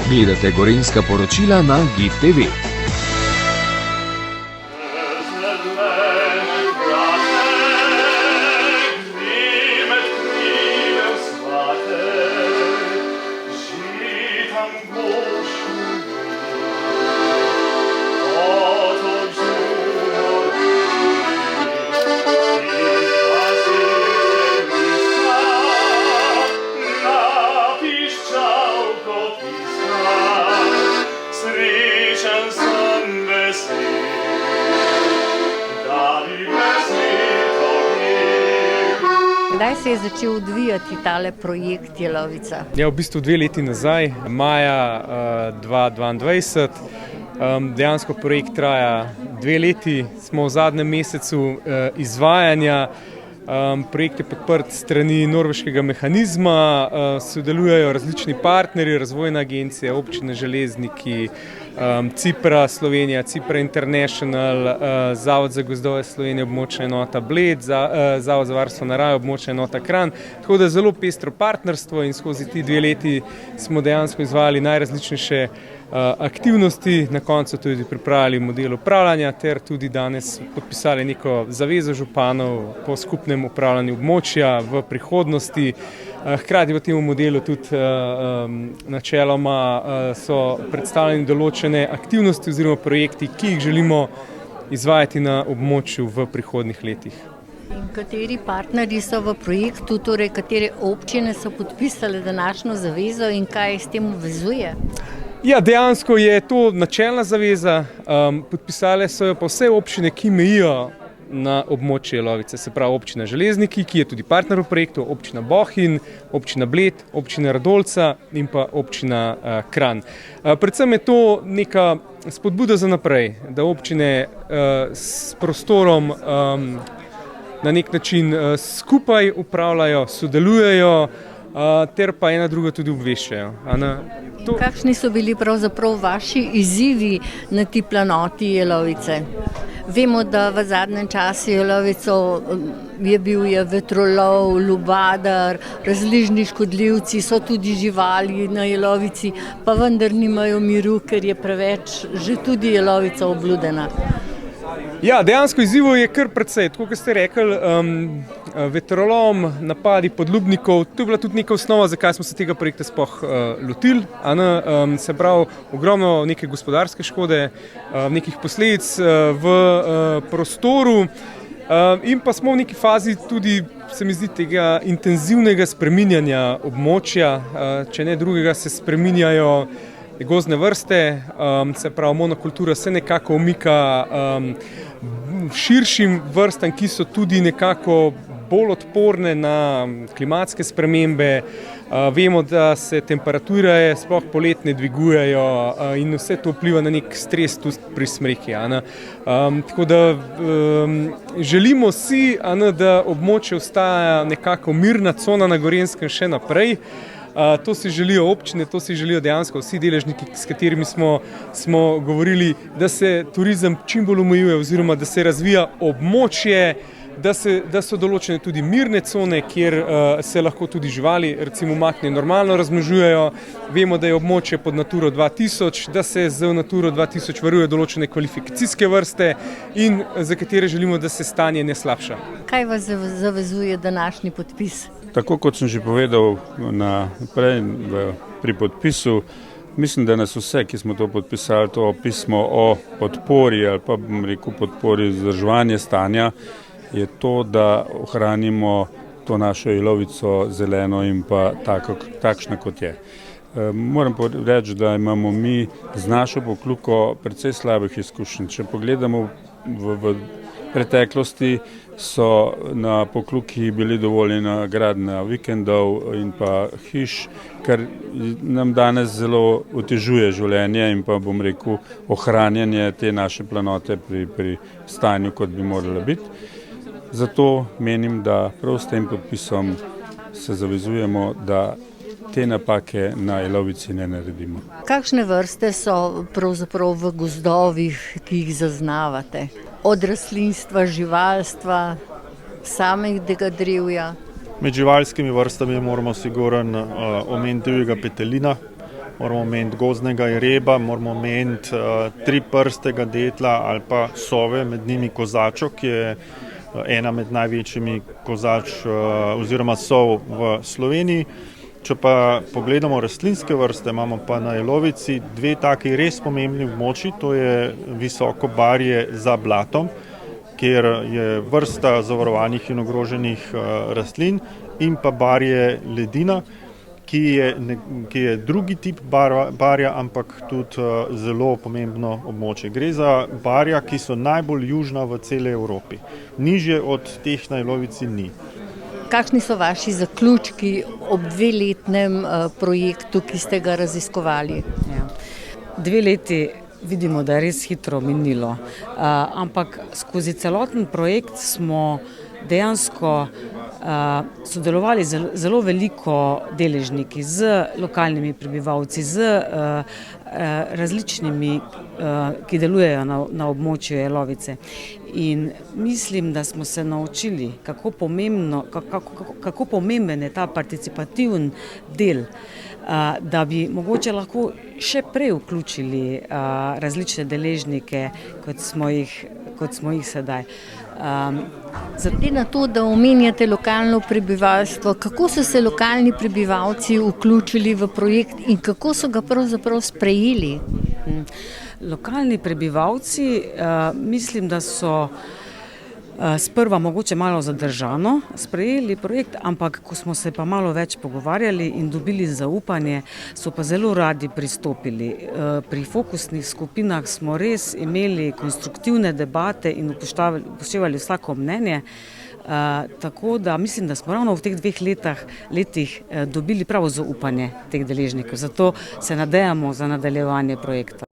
Gledate Gorenjska poročila na GIF TV. Kdaj se je začel odvijati tale projekt Jelovica? Ja, v bistvu 2 leti nazaj, maja 2022. Dejansko projekt traja 2 leti, smo v zadnjem mesecu izvajanja. Projekt je podprt strani norveškega mehanizma, sodelujejo različni partnerji, razvojne agencije, občine, železniki, Cipra Slovenija, Cipra International, Zavod za gozdove Slovenije, območna enota Bled, Zavod za varstvo narave, območna enota Kranj. Tako da zelo pestro partnerstvo in skozi ti 2 leti smo dejansko izvajali najrazličnejše aktivnosti, na koncu tudi pripravili model upravljanja ter tudi danes podpisali neko zavezo županov po skupnem upravljanju območja v prihodnosti. Hkrati v tem modelu tudi načeloma so predstavljeni določene aktivnosti oziroma projekti, ki jih želimo izvajati na območju v prihodnjih letih. In kateri partnerji so v projektu, torej katere občine so podpisale današnjo zavezo in kaj s tem obvezuje? Ja, dejansko je to načelna zaveza, podpisale so jo pa vse občine, ki mejijo na območje Jelovice, se pravi občina Železniki, ki je tudi partner v projektu, občina Bohinj, občina Bled, občina Radolca in pa občina Kranj. Predvsem je to neka spodbuda za naprej, da občine s prostorom na nek način skupaj upravljajo, sodelujejo, ter pa ena druga tudi obveščajo. Kakšni so bili pravzaprav vaši izzivi na ti planoti Jelovice? Vemo, da v zadnjem času Jelovico je bil vetrolov, lubadar, različni škodljivci, so tudi živali na Jelovici, pa vendar nimajo miru, ker je preveč že tudi Jelovica obludena. Ja, dejansko izzivov je kar precej. Tako kot ste rekli, vetrolom, napadi podlubnikov, to je bila tudi neka osnova, zakaj smo se tega projekta sploh lotili. Se pravi, ogromno neke gospodarske škode, nekih posledic v prostoru in pa smo v neki fazi tudi, se mi zdi, tega intenzivnega spreminjanja območja, če ne drugega se spreminjajo gozdne vrste, se pravi monokultura se nekako umika širšim vrstam, ki so tudi nekako bolj odporne na klimatske spremembe. Vemo, da se temperature sploh poletne dvigujejo in vse to vpliva na nek stres tudi pri smreki. Tako da želimo si, da območje ostaja nekako mirna cona na Gorenjskem še naprej. To si želijo občine, to si želijo dejansko vsi deležniki, s katerimi smo govorili, da se turizem čim bolj omejuje oziroma da se razvija območje, da so določene tudi mirne cone, kjer se lahko tudi živali recimo umaknejo, normalno razmnožujejo. Vemo, da je območje pod Naturo 2000, da se z Naturo 2000 varuje določene kvalifikacijske vrste in za katere želimo, da se stanje ne slabša. Kaj vas zavezuje današnji podpis? Tako kot sem že povedal naprej pri podpisu, mislim, da nas vse, ki smo to podpisali, to pismo o podpori ali pa bom rekel podpori vzdrževanja stanja, je to, da ohranimo to našo Jelovico zeleno in pa takšna, kot je. Moram reči, da imamo mi z našo Pokljuko precej slabih izkušenj. Če pogledamo v preteklosti, so na Pokljuki bili dovoljena gradnja vikendov in pa hiš, kar nam danes zelo otežuje življenje in pa bom rekel ohranjanje te naše planote pri stanju, kot bi morala biti. Zato menim, da prav s tem podpisom se zavezujemo, da te napake na Jelovici ne naredimo. Kakšne vrste so pravzaprav v gozdovih, ki jih zaznavate? Od rastlinstva, živalstva, samega drevja? Med živalskimi vrstami moramo sigurno omeniti divjega petelina, moramo imeti gozdnega jereba, moramo imeti triprstega detla ali pa sove, med njimi kozačo, ki je ena med največjimi kozač oziroma sov v Sloveniji. Če pa pogledamo rastlinske vrste, imamo pa na Jelovici dve taki res pomembni območji, to je visoko barje za blatom, kjer je vrsta zavarovanih in ogroženih rastlin, in pa barje ledina, ki je drugi tip barja, ampak tudi zelo pomembno območje. Gre za barja, ki so najbolj južna v celi Evropi. Nižje od teh na Jelovici ni. Kakšni so vaši zaključki ob dveletnem projektu, ki ste ga raziskovali? Ja. 2 leti vidimo, da je res hitro minilo, ampak skozi celoten projekt smo dejansko sodelovali zelo veliko deležniki, z lokalnimi prebivalci, z različnimi, ki delujejo na območju Jelovice. In mislim, da smo se naučili, kako pomemben je ta participativen del, da bi mogoče lahko še prej vključili različne deležnike, kot smo jih sedaj. Glede na to, da omenjate lokalno prebivalstvo, kako so se lokalni prebivalci vključili v projekt in kako so ga pravzaprav sprejeli? Lokalni prebivalci, mislim, da so sprva mogoče malo zadržano sprejeli projekt, ampak ko smo se pa malo več pogovarjali in dobili zaupanje, so pa zelo radi pristopili. Pri fokusnih skupinah smo res imeli konstruktivne debate in upoštevali vsako mnenje, tako da mislim, da smo ravno v teh 2 letih dobili pravo zaupanje teh deležnikov, zato se nadejamo za nadaljevanje projekta.